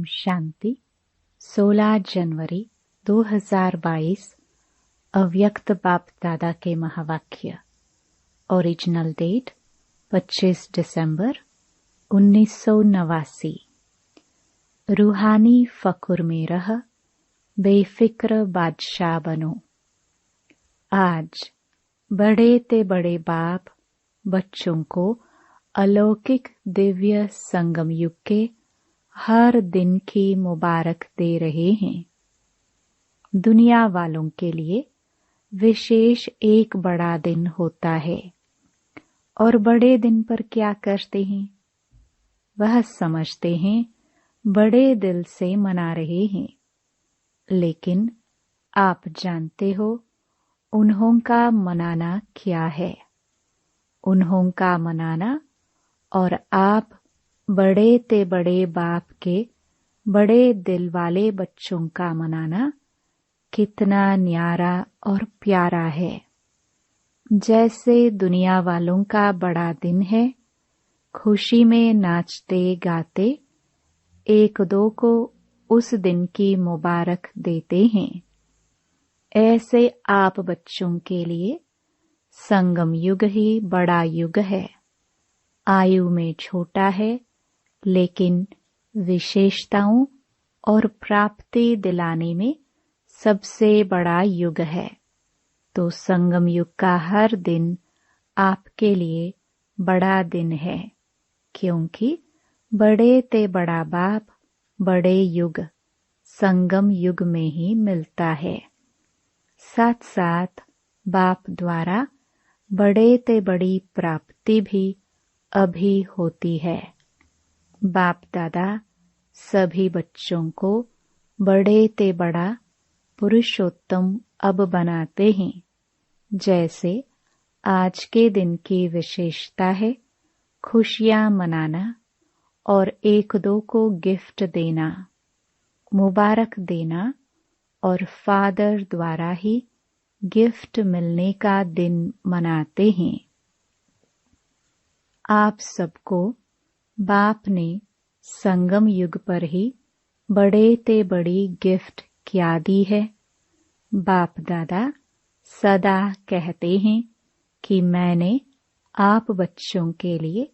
शांति। 16 जनवरी 2022 अव्यक्त बाप दादा के महावाक्य। ओरिजिनल डेट 25 दिसंबर 1989। रूहानी फकुर में रह बेफिक्र बादशाह बनो। आज बड़े ते बड़े बाप बच्चों को अलौकिक दिव्य संगम युग के हर दिन की मुबारक दे रहे हैं। दुनिया वालों के लिए विशेष एक बड़ा दिन होता है और बड़े दिन पर क्या करते हैं? वह समझते हैं बड़े दिल से मना रहे हैं, लेकिन आप जानते हो उन्हों का मनाना क्या है। उन्हों का मनाना और आप बड़े ते बड़े बाप के बड़े दिल वाले बच्चों का मनाना कितना न्यारा और प्यारा है। जैसे दुनिया वालों का बड़ा दिन है, खुशी में नाचते गाते एक दो को उस दिन की मुबारक देते हैं, ऐसे आप बच्चों के लिए संगम युग ही बड़ा युग है। आयु में छोटा है, लेकिन विशेषताओं और प्राप्ति दिलाने में सबसे बड़ा युग है। तो संगम युग का हर दिन आपके लिए बड़ा दिन है, क्योंकि बड़े ते बड़ा बाप बड़े युग संगम युग में ही मिलता है। साथ साथ बाप द्वारा बड़े ते बड़ी प्राप्ति भी अभी होती है। बाप दादा सभी बच्चों को बड़े ते बड़ा पुरुषोत्तम अब बनाते हैं। जैसे आज के दिन की विशेषता है खुशियां मनाना और एक दो को गिफ्ट देना, मुबारक देना और फादर द्वारा ही गिफ्ट मिलने का दिन मनाते हैं। आप सबको बाप ने संगम युग पर ही बड़े ते बड़ी गिफ्ट क्या दी है। बाप दादा सदा कहते हैं कि मैंने आप बच्चों के लिए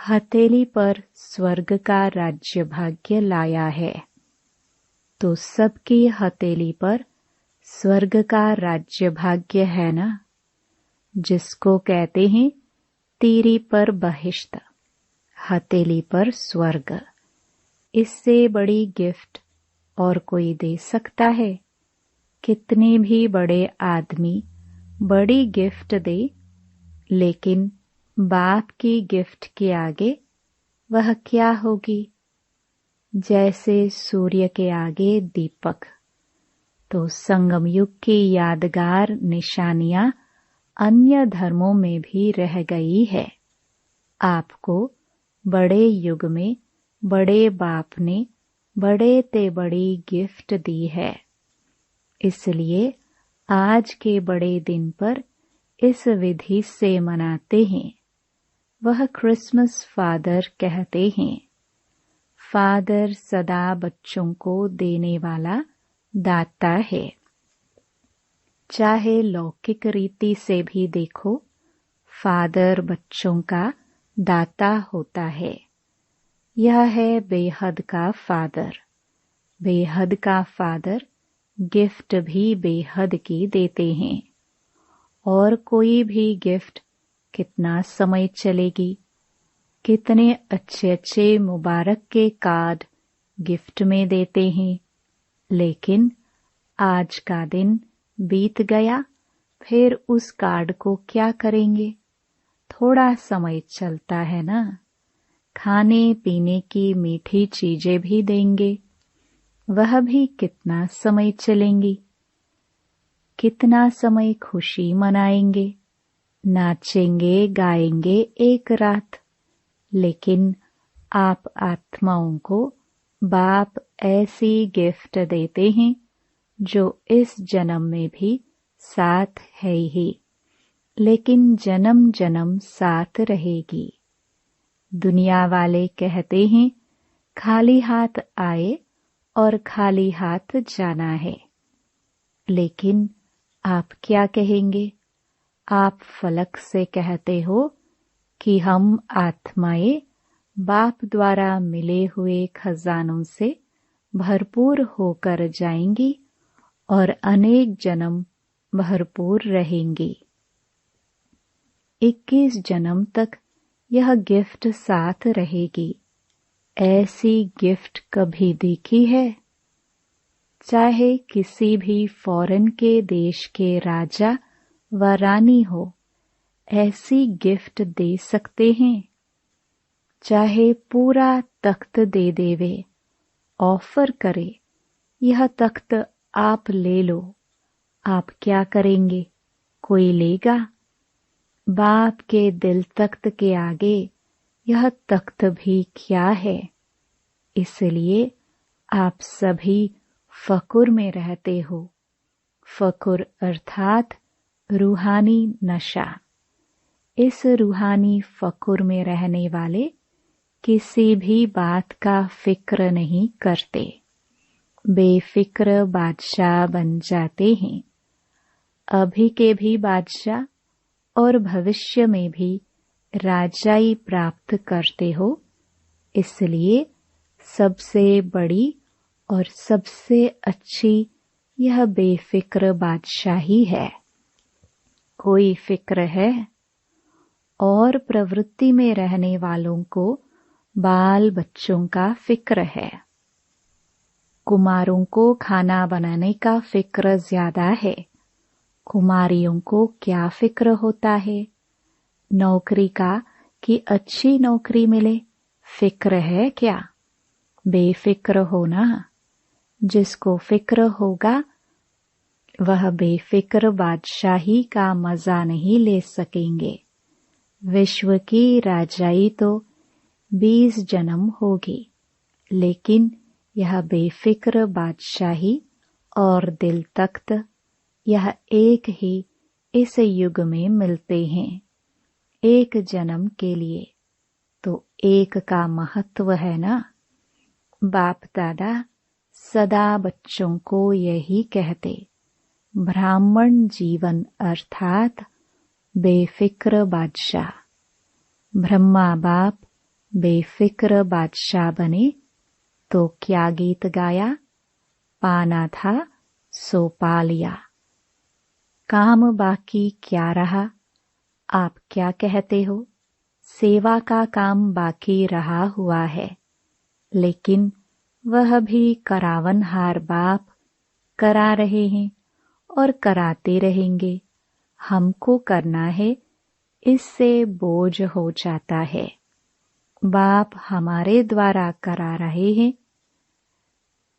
हथेली पर स्वर्ग का राज्य भाग्य लाया है। तो सबकी हथेली पर स्वर्ग का राज्य भाग्य है ना, जिसको कहते हैं तीरी पर बहिश्त, हथेली पर स्वर्ग। इससे बड़ी गिफ्ट और कोई दे सकता है? कितने भी बड़े आदमी बड़ी गिफ्ट दे, लेकिन बाप की गिफ्ट के आगे वह क्या होगी? जैसे सूर्य के आगे दीपक। तो संगम युग की यादगार निशानियां अन्य धर्मों में भी रह गई है। आपको बड़े युग में बड़े बाप ने बड़े ते बड़ी गिफ्ट दी है। इसलिए आज के बड़े दिन पर इस विधि से मनाते हैं। वह क्रिसमस फादर कहते हैं। फादर सदा बच्चों को देने वाला दाता है। चाहे लौकिक रीति से भी देखो, फादर बच्चों का दाता होता है। यह है बेहद का फादर। बेहद का फादर गिफ्ट भी बेहद की देते हैं। और कोई भी गिफ्ट कितना समय चलेगी? कितने अच्छे अच्छे मुबारक के कार्ड गिफ्ट में देते हैं, लेकिन आज का दिन बीत गया, फिर उस कार्ड को क्या करेंगे? थोड़ा समय चलता है ना। खाने पीने की मीठी चीजें भी देंगे, वह भी कितना समय चलेंगी? कितना समय खुशी मनाएंगे, नाचेंगे गाएंगे एक रात। लेकिन आप आत्माओं को बाप ऐसी गिफ्ट देते हैं जो इस जन्म में भी साथ है ही, लेकिन जन्म जन्म साथ रहेगी। दुनिया वाले कहते हैं खाली हाथ आए और खाली हाथ जाना है। लेकिन आप क्या कहेंगे? आप फलक से कहते हो कि हम आत्माएं बाप द्वारा मिले हुए खजानों से भरपूर होकर जाएंगी और अनेक जन्म भरपूर रहेंगी। 21 जन्म तक यह गिफ्ट साथ रहेगी। ऐसी गिफ्ट कभी देखी है? चाहे किसी भी फॉरेन के देश के राजा व रानी हो, ऐसी गिफ्ट दे सकते हैं। चाहे पूरा तख्त दे देवे, ऑफर करे, यह तख्त आप ले लो, आप क्या करेंगे? कोई लेगा? बाप के दिल तख्त के आगे यह तख्त भी क्या है? इसलिए आप सभी फकुर में रहते हो। फकुर अर्थात रूहानी नशा। इस रूहानी फकुर में रहने वाले किसी भी बात का फिक्र नहीं करते, बेफिक्र बादशाह बन जाते हैं। अभी के भी बादशाह और भविष्य में भी राजाई प्राप्त करते हो। इसलिए सबसे बड़ी और सबसे अच्छी यह बेफिक्र बादशाही है। कोई फिक्र है? और प्रवृत्ति में रहने वालों को बाल बच्चों का फिक्र है। कुमारों को खाना बनाने का फिक्र ज्यादा है। कुमारियों को क्या फिक्र होता है? नौकरी का कि अच्छी नौकरी मिले, फिक्र है क्या? बेफिक्र होना। जिसको फिक्र होगा वह बेफिक्र बादशाही का मजा नहीं ले सकेंगे। विश्व की राजाई तो 20 जन्म होगी, लेकिन यह बेफिक्र बादशाही और दिल तख्त यह एक ही इस युग में मिलते हैं। एक जन्म के लिए तो एक का महत्व है ना। बाप दादा सदा बच्चों को यही कहते, ब्राह्मण जीवन अर्थात बेफिक्र बादशाह। ब्रह्मा बाप बेफिक्र बादशाह बने तो क्या गीत गाया? पाना था सो पा लिया। काम बाकी क्या रहा? आप क्या कहते हो? सेवा का काम बाकी रहा हुआ है, लेकिन वह भी करावनहार बाप करा रहे हैं और कराते रहेंगे। हमको करना है, इससे बोझ हो जाता है। बाप हमारे द्वारा करा रहे हैं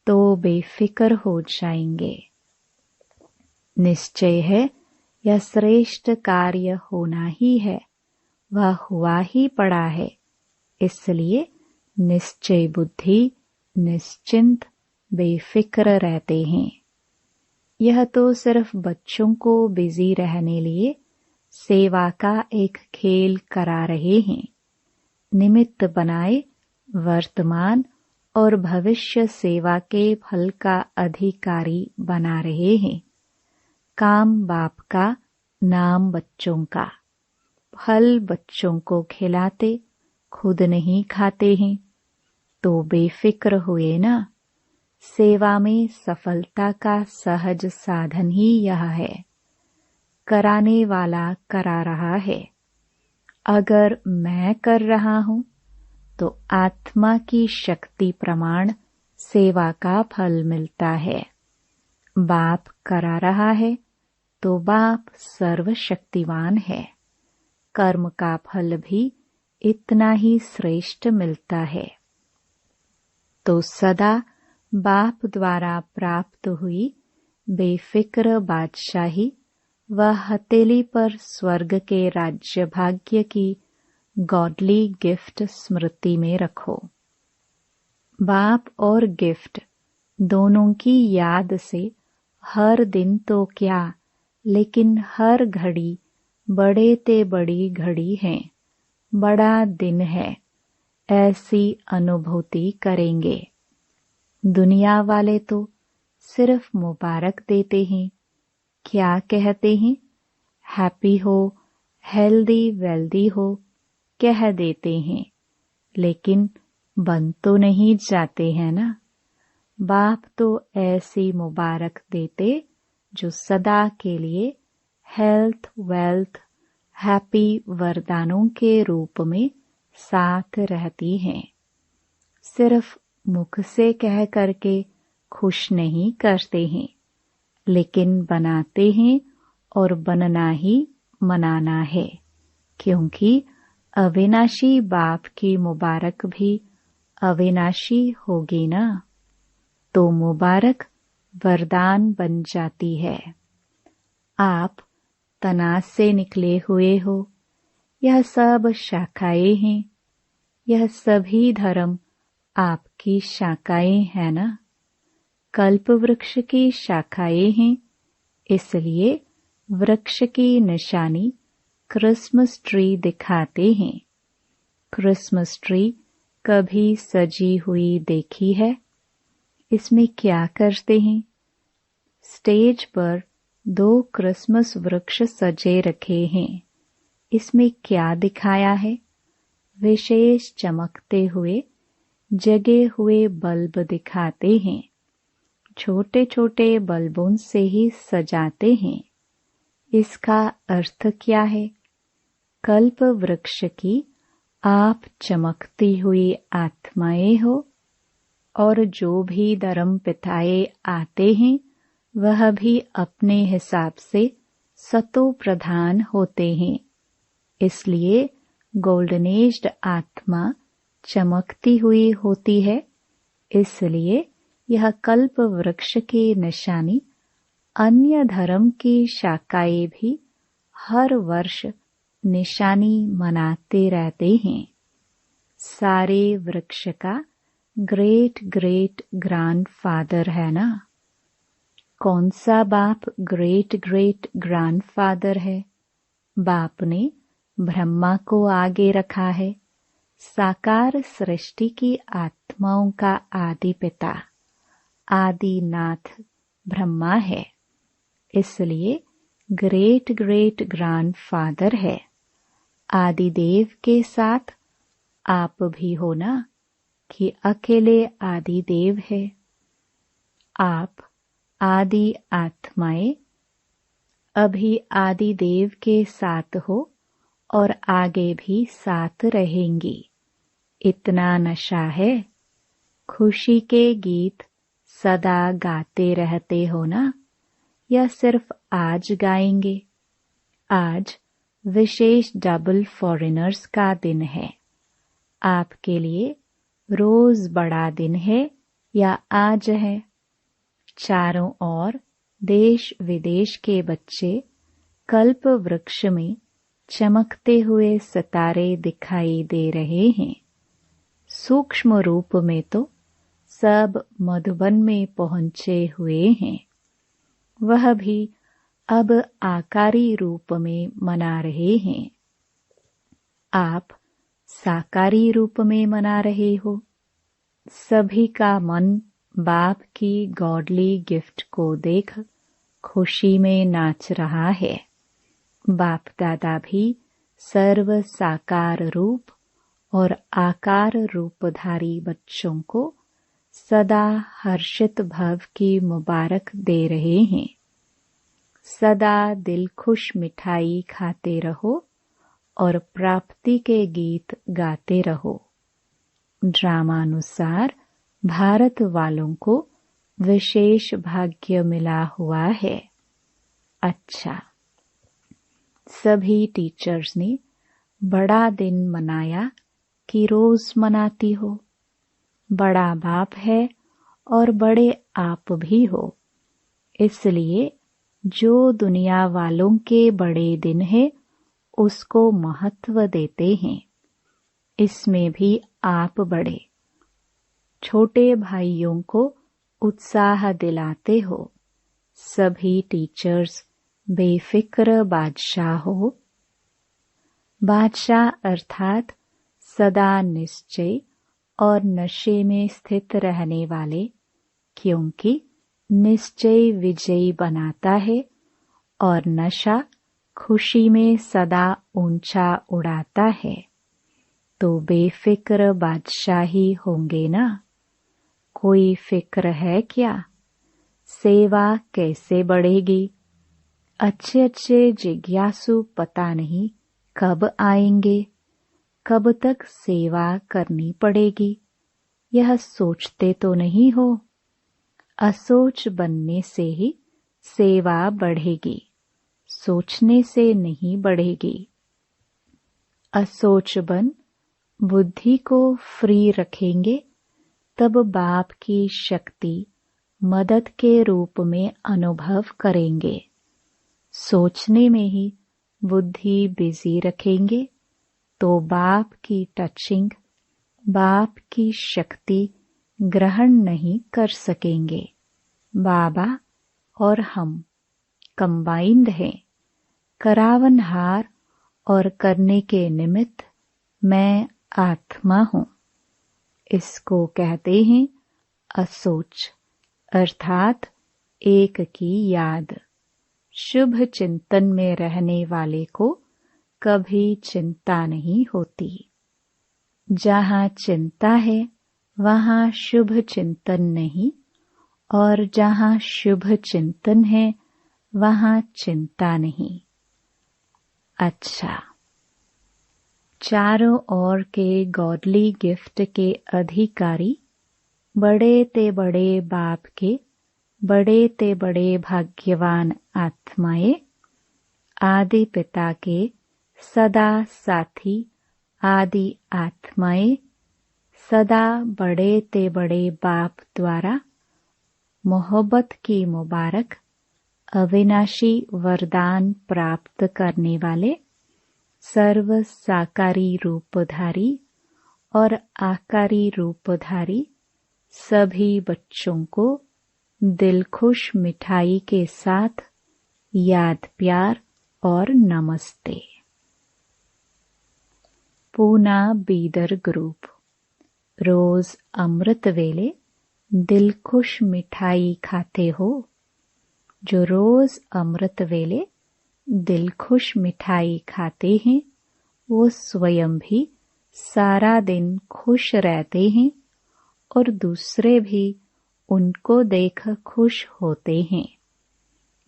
तो बेफिक्र हो जाएंगे। निश्चय है यह श्रेष्ठ कार्य होना ही है, वह हुआ ही पड़ा है। इसलिए निश्चय बुद्धि निश्चिंत बेफिक्र रहते हैं। यह तो सिर्फ बच्चों को बिजी रहने लिए सेवा का एक खेल करा रहे हैं। निमित्त बनाए वर्तमान और भविष्य सेवा के फल का अधिकारी बना रहे हैं। काम बाप का, नाम बच्चों का। फल बच्चों को खिलाते, खुद नहीं खाते हैं, तो बेफिक्र हुए ना। सेवा में सफलता का सहज साधन ही यह है। कराने वाला करा रहा है। अगर मैं कर रहा हूँ तो आत्मा की शक्ति प्रमाण सेवा का फल मिलता है। बाप करा रहा है तो बाप सर्वशक्तिवान है। कर्म का फल भी इतना ही श्रेष्ठ मिलता है। तो सदा बाप द्वारा प्राप्त हुई बेफिक्र बादशाही व हथेली पर स्वर्ग के राज्य भाग्य की गॉडली गिफ्ट स्मृति में रखो। बाप और गिफ्ट दोनों की याद से हर दिन तो क्या, लेकिन हर घड़ी बड़े ते बड़ी घड़ी है, बड़ा दिन है। ऐसी अनुभूति करेंगे। दुनिया वाले तो सिर्फ मुबारक देते हैं, क्या कहते हैं, हैप्पी हो, हेल्दी वेल्दी हो कह देते हैं, लेकिन बन तो नहीं जाते हैं ना। बाप तो ऐसी मुबारक देते जो सदा के लिए हेल्थ वेल्थ हैप्पी वरदानों के रूप में साथ रहती हैं। सिर्फ मुख से कह करके खुश नहीं करते हैं, लेकिन बनाते हैं और बनना ही मनाना है, क्योंकि अविनाशी बाप की मुबारक भी अविनाशी होगी ना, तो मुबारक वरदान बन जाती है। आप तनास से निकले हुए हो, यह सब शाखाएं हैं, यह सभी धर्म आपकी शाखाएं हैं ना। कल्प वृक्ष की शाखाएं हैं, इसलिए वृक्ष की निशानी क्रिसमस ट्री दिखाते हैं। क्रिसमस ट्री कभी सजी हुई देखी है? इसमें क्या करते हैं? स्टेज पर 2 क्रिसमस वृक्ष सजे रखे हैं। इसमें क्या दिखाया है? विशेष चमकते हुए जगे हुए बल्ब दिखाते हैं। छोटे छोटे बल्बों से ही सजाते हैं। इसका अर्थ क्या है? कल्प वृक्ष की आप चमकती हुई आत्माएं हो, और जो भी धर्म पिताए आते हैं वह भी अपने हिसाब से सतो प्रधान होते हैं। इसलिए गोल्डनेज्ड आत्मा चमकती हुई होती है। इसलिए यह कल्प वृक्ष की निशानी अन्य धर्म की शाखाएं भी हर वर्ष निशानी मनाते रहते हैं। सारे वृक्ष का ग्रेट ग्रेट ग्रैंडफादर है ना। कौन सा बाप ग्रेट ग्रेट ग्रैंडफादर है? बाप ने ब्रह्मा को आगे रखा है। साकार सृष्टि की आत्माओं का आदि पिता आदिनाथ ब्रह्मा है, इसलिए ग्रेट ग्रेट ग्रैंडफादर है। आदिदेव के साथ आप भी हो ना, कि अकेले आदिदेव है। आप आदि आत्माएं अभी आदिदेव के साथ हो और आगे भी साथ रहेंगी। इतना नशा है। खुशी के गीत सदा गाते रहते हो ना, या सिर्फ आज गाएंगे? आज विशेष डबल फॉरेनर्स का दिन है। आपके लिए रोज बड़ा दिन है या आज है? चारों ओर देश विदेश के बच्चे कल्प वृक्ष में चमकते हुए सितारे दिखाई दे रहे हैं। सूक्ष्म रूप में तो सब मधुबन में पहुंचे हुए हैं। वह भी अब आकारी रूप में मना रहे हैं। आप साकारी रूप में मना रहे हो। सभी का मन बाप की गॉडली गिफ्ट को देख खुशी में नाच रहा है। बाप दादा भी सर्व साकार रूप और आकार रूपधारी बच्चों को सदा हर्षित भव की मुबारक दे रहे हैं। सदा दिल खुश मिठाई खाते रहो और प्राप्ति के गीत गाते रहो। ड्रामानुसार भारत वालों को विशेष भाग्य मिला हुआ है। अच्छा, सभी टीचर्स ने बड़ा दिन मनाया कि रोज मनाती हो? बड़ा बाप है और बड़े आप भी हो, इसलिए जो दुनिया वालों के बड़े दिन है उसको महत्व देते हैं। इसमें भी आप बड़े छोटे भाइयों को उत्साह दिलाते हो। सभी टीचर्स बेफिक्र बादशाह हो। बादशाह अर्थात सदा निश्चय और नशे में स्थित रहने वाले, क्योंकि निश्चय विजयी बनाता है और नशा खुशी में सदा ऊंचा उड़ाता है, तो बेफिक्र बादशाही होंगे ना। कोई फिक्र है क्या? सेवा कैसे बढ़ेगी? अच्छे अच्छे जिज्ञासु पता नहीं कब आएंगे, कब तक सेवा करनी पड़ेगी, यह सोचते तो नहीं हो। असोच बनने से ही सेवा बढ़ेगी, सोचने से नहीं बढ़ेगी। असोच बन बुद्धि को फ्री रखेंगे, तब बाप की शक्ति मदद के रूप में अनुभव करेंगे। सोचने में ही बुद्धि बिजी रखेंगे तो बाप की टचिंग, बाप की शक्ति ग्रहण नहीं कर सकेंगे। बाबा और हम कंबाइंड हैं। करावनहार और करने के निमित्त मैं आत्मा हूँ। इसको कहते हैं असोच, अर्थात एक की याद। शुभ चिंतन में रहने वाले को कभी चिंता नहीं होती। जहाँ चिंता है वहाँ शुभ चिंतन नहीं, और जहाँ शुभ चिंतन है वहाँ चिंता नहीं। अच्छा, चारों ओर के गॉडली गिफ्ट के अधिकारी बड़े ते बड़े बाप के बड़े ते बड़े भाग्यवान आत्माएं, आदि पिता के सदा साथी आदि आत्माएं, सदा बड़े ते बड़े बाप द्वारा मोहब्बत की मुबारक अविनाशी वरदान प्राप्त करने वाले सर्व साकारी रूपधारी और आकारी रूपधारी सभी बच्चों को दिलखुश मिठाई के साथ याद प्यार और नमस्ते। पूना बीदर ग्रुप। रोज अमृत वेले दिलखुश मिठाई खाते हो? जो रोज अमृत वेले दिलखुश मिठाई खाते हैं वो स्वयं भी सारा दिन खुश रहते हैं और दूसरे भी उनको देख खुश होते हैं।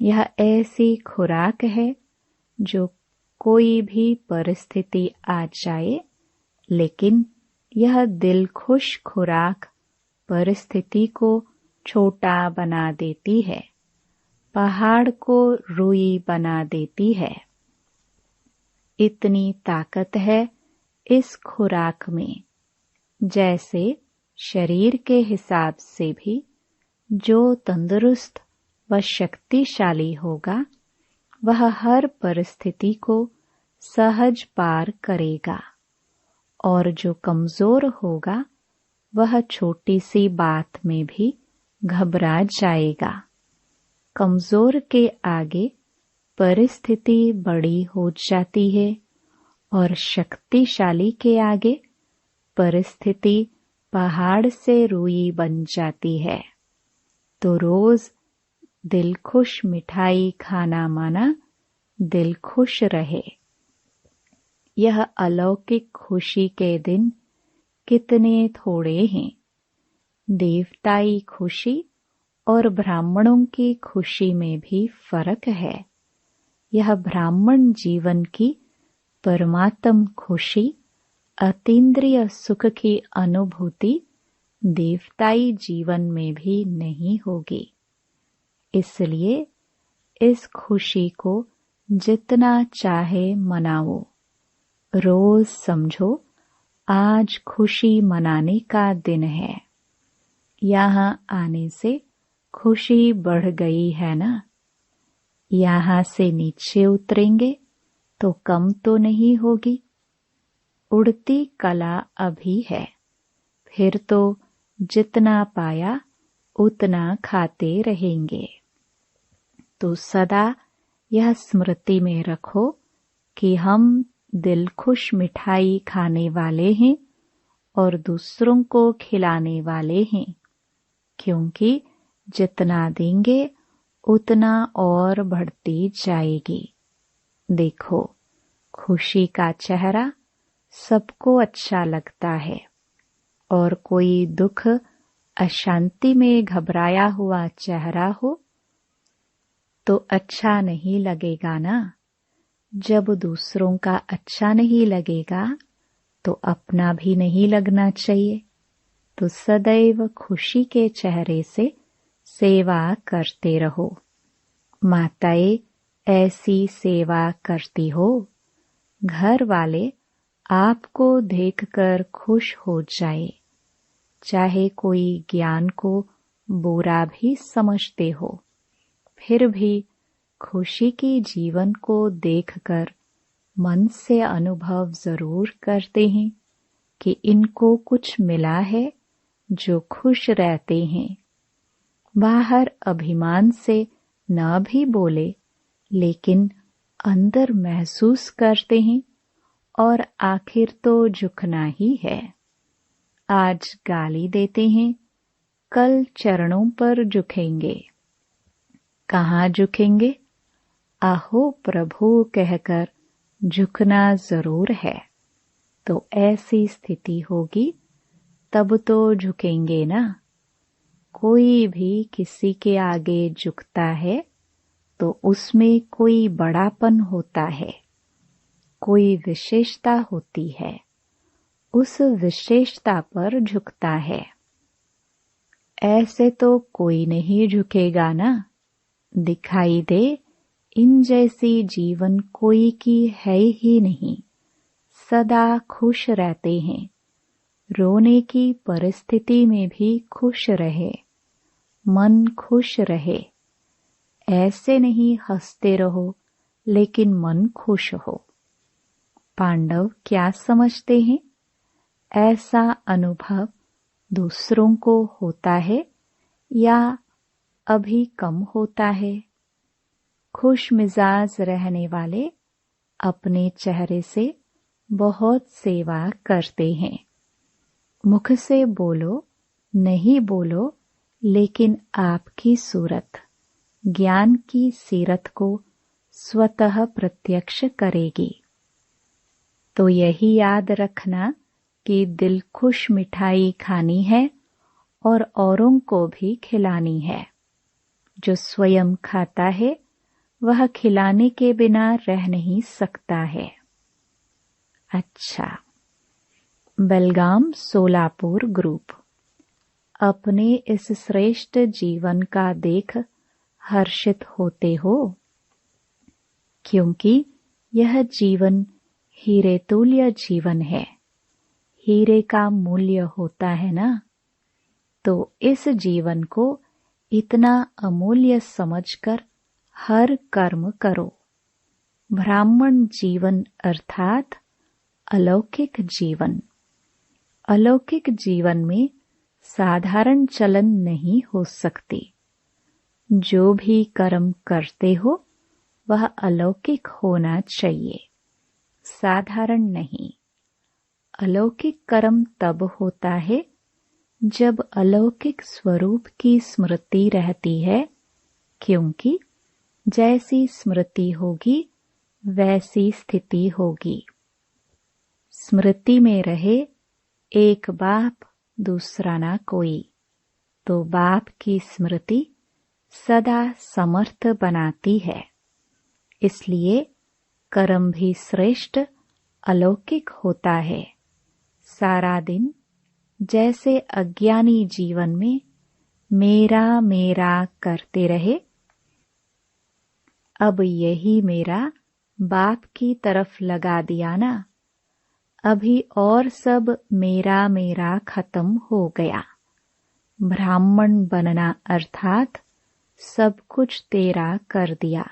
यह ऐसी खुराक है जो कोई भी परिस्थिति आ जाए, लेकिन यह दिलखुश खुराक परिस्थिति को छोटा बना देती है, पहाड़ को रुई बना देती है। इतनी ताकत है इस खुराक में। जैसे शरीर के हिसाब से भी जो तंदुरुस्त व शक्तिशाली होगा वह हर परिस्थिति को सहज पार करेगा, और जो कमजोर होगा वह छोटी सी बात में भी घबरा जाएगा। कमजोर के आगे परिस्थिति बड़ी हो जाती है और शक्तिशाली के आगे परिस्थिति पहाड़ से रुई बन जाती है। तो रोज दिल खुश मिठाई खाना माना दिल खुश रहे। यह अलौकिक खुशी के दिन कितने थोड़े हैं। देवताई खुशी और ब्राह्मणों की खुशी में भी फर्क है। यह ब्राह्मण जीवन की परमात्म खुशी, अतीन्द्रिय सुख की अनुभूति देवताई जीवन में भी नहीं होगी। इसलिए इस खुशी को जितना चाहे मनाओ। रोज समझो आज खुशी मनाने का दिन है। यहाँ आने से खुशी बढ़ गई है ना। यहाँ से नीचे उतरेंगे तो कम तो नहीं होगी। उड़ती कला अभी है, फिर तो जितना पाया उतना खाते रहेंगे। तो सदा यह स्मृति में रखो कि हम दिल खुश मिठाई खाने वाले हैं और दूसरों को खिलाने वाले हैं, क्योंकि जितना देंगे उतना और बढ़ती जाएगी। देखो, खुशी का चेहरा सबको अच्छा लगता है, और कोई दुख अशांति में घबराया हुआ चेहरा हो तो अच्छा नहीं लगेगा ना। जब दूसरों का अच्छा नहीं लगेगा तो अपना भी नहीं लगना चाहिए। तो सदैव खुशी के चेहरे से सेवा करते रहो। माताएं ऐसी सेवा करती हो, घर वाले आपको देखकर खुश हो जाए। चाहे कोई ज्ञान को बुरा भी समझते हो, फिर भी खुशी की जीवन को देखकर मन से अनुभव जरूर करते हैं कि इनको कुछ मिला है जो खुश रहते हैं। बाहर अभिमान से न भी बोले, लेकिन अंदर महसूस करते हैं और आखिर तो झुकना ही है। आज गाली देते हैं, कल चरणों पर झुकेंगे। कहाँ झुकेंगे? आहो प्रभु कहकर झुकना जरूर है। तो ऐसी स्थिति होगी तब तो झुकेंगे ना। कोई भी किसी के आगे झुकता है तो उसमें कोई बड़ापन होता है, कोई विशेषता होती है, उस विशेषता पर झुकता है। ऐसे तो कोई नहीं झुकेगा ना। दिखाई दे इन जैसी जीवन कोई की है ही नहीं। सदा खुश रहते हैं, रोने की परिस्थिति में भी खुश रहे, मन खुश रहे। ऐसे नहीं हंसते रहो लेकिन मन खुश हो। पांडव क्या समझते हैं? ऐसा अनुभव दूसरों को होता है या अभी कम होता है? खुश मिजाज रहने वाले अपने चेहरे से बहुत सेवा करते हैं। मुख से बोलो नहीं बोलो, लेकिन आपकी सूरत ज्ञान की सीरत को स्वतः प्रत्यक्ष करेगी। तो यही याद रखना कि दिल खुश मिठाई खानी है और औरों को भी खिलानी है। जो स्वयं खाता है वह खिलाने के बिना रह नहीं सकता है। अच्छा, बेलगाम सोलापुर ग्रुप, अपने इस श्रेष्ठ जीवन का देख हर्षित होते हो, क्योंकि यह जीवन हीरे तुल्य जीवन है। हीरे का मूल्य होता है ना। तो इस जीवन को इतना अमूल्य समझकर हर कर्म करो। ब्राह्मण जीवन अर्थात अलौकिक जीवन। अलौकिक जीवन में साधारण चलन नहीं हो सकती। जो भी कर्म करते हो वह अलौकिक होना चाहिए, साधारण नहीं। अलौकिक कर्म तब होता है जब अलौकिक स्वरूप की स्मृति रहती है, क्योंकि जैसी स्मृति होगी वैसी स्थिति होगी। स्मृति में रहे एक बाप दूसरा ना कोई, तो बाप की स्मृति सदा समर्थ बनाती है। इसलिए कर्म भी श्रेष्ठ अलौकिक होता है। सारा दिन जैसे अज्ञानी जीवन में मेरा मेरा करते रहे, अब यही मेरा बाप की तरफ लगा दिया ना। अभी और सब मेरा मेरा खत्म हो गया। ब्राह्मण बनना अर्थात सब कुछ तेरा कर दिया।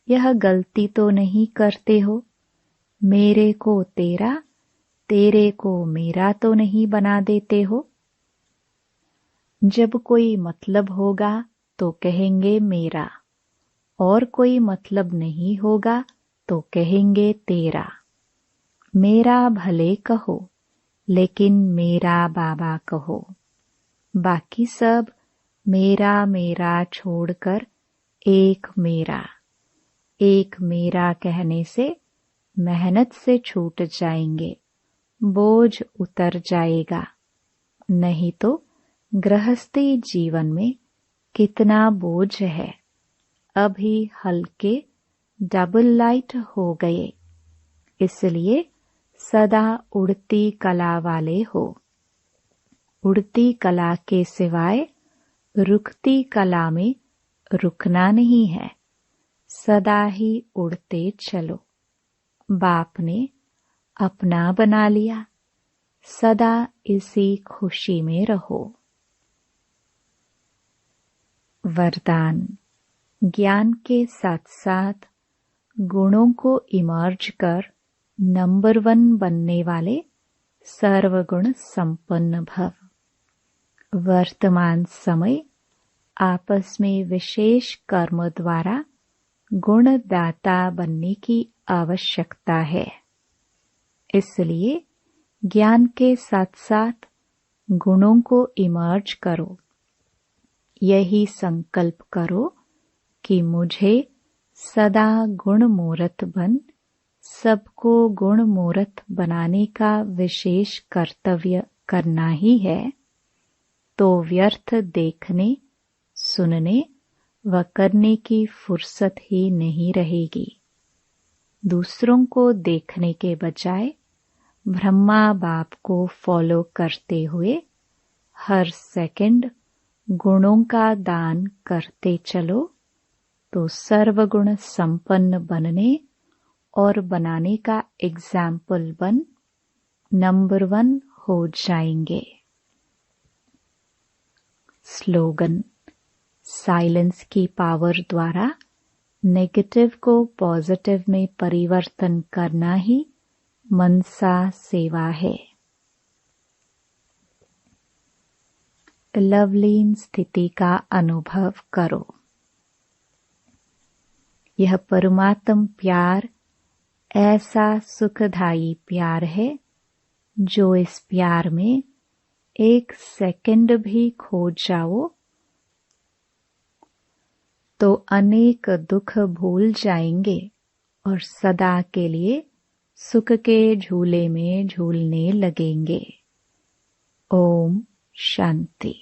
यह गलती तो नहीं करते हो? मेरे को तेरा, तेरे को मेरा तो नहीं बना देते हो? जब कोई मतलब होगा तो कहेंगे मेरा, और कोई मतलब नहीं होगा तो कहेंगे तेरा। मेरा भले कहो, लेकिन मेरा बाबा कहो। बाकी सब मेरा मेरा छोड़कर एक मेरा। एक मेरा कहने से मेहनत से छूट जाएंगे, बोझ उतर जाएगा। नहीं तो गृहस्थी जीवन में कितना बोझ है। अभी हल्के डबल लाइट हो गए, इसलिए सदा उड़ती कला वाले हो। उड़ती कला के सिवाय रुकती कला में रुकना नहीं है। सदा ही उड़ते चलो। बाप ने अपना बना लिया, सदा इसी खुशी में रहो। वरदान। ज्ञान के साथ साथ गुणों को इमर्ज कर नंबर 1 बनने वाले सर्वगुण संपन्न भव। वर्तमान समय आपस में विशेष कर्म द्वारा गुणदाता बनने की आवश्यकता है। इसलिए ज्ञान के साथ साथ गुणों को इमर्ज करो। यही संकल्प करो कि मुझे सदा गुण मूर्त बन सबको गुण मूर्त बनाने का विशेष कर्तव्य करना ही है। तो व्यर्थ देखने, सुनने व करने की फुर्सत ही नहीं रहेगी। दूसरों को देखने के बजाय ब्रह्मा बाप को फॉलो करते हुए हर सेकंड गुणों का दान करते चलो, तो सर्वगुण संपन्न बनने और बनाने का एग्जाम्पल बन नंबर 1 हो जाएंगे। स्लोगन। साइलेंस की पावर द्वारा नेगेटिव को पॉजिटिव में परिवर्तन करना ही मनसा सेवा है। लवलीन स्थिति का अनुभव करो। यह परमात्म प्यार ऐसा सुखदायी प्यार है, जो इस प्यार में एक सेकंड भी खो जाओ तो अनेक दुख भूल जाएंगे और सदा के लिए सुख के झूले में झूलने लगेंगे। ओम शांति।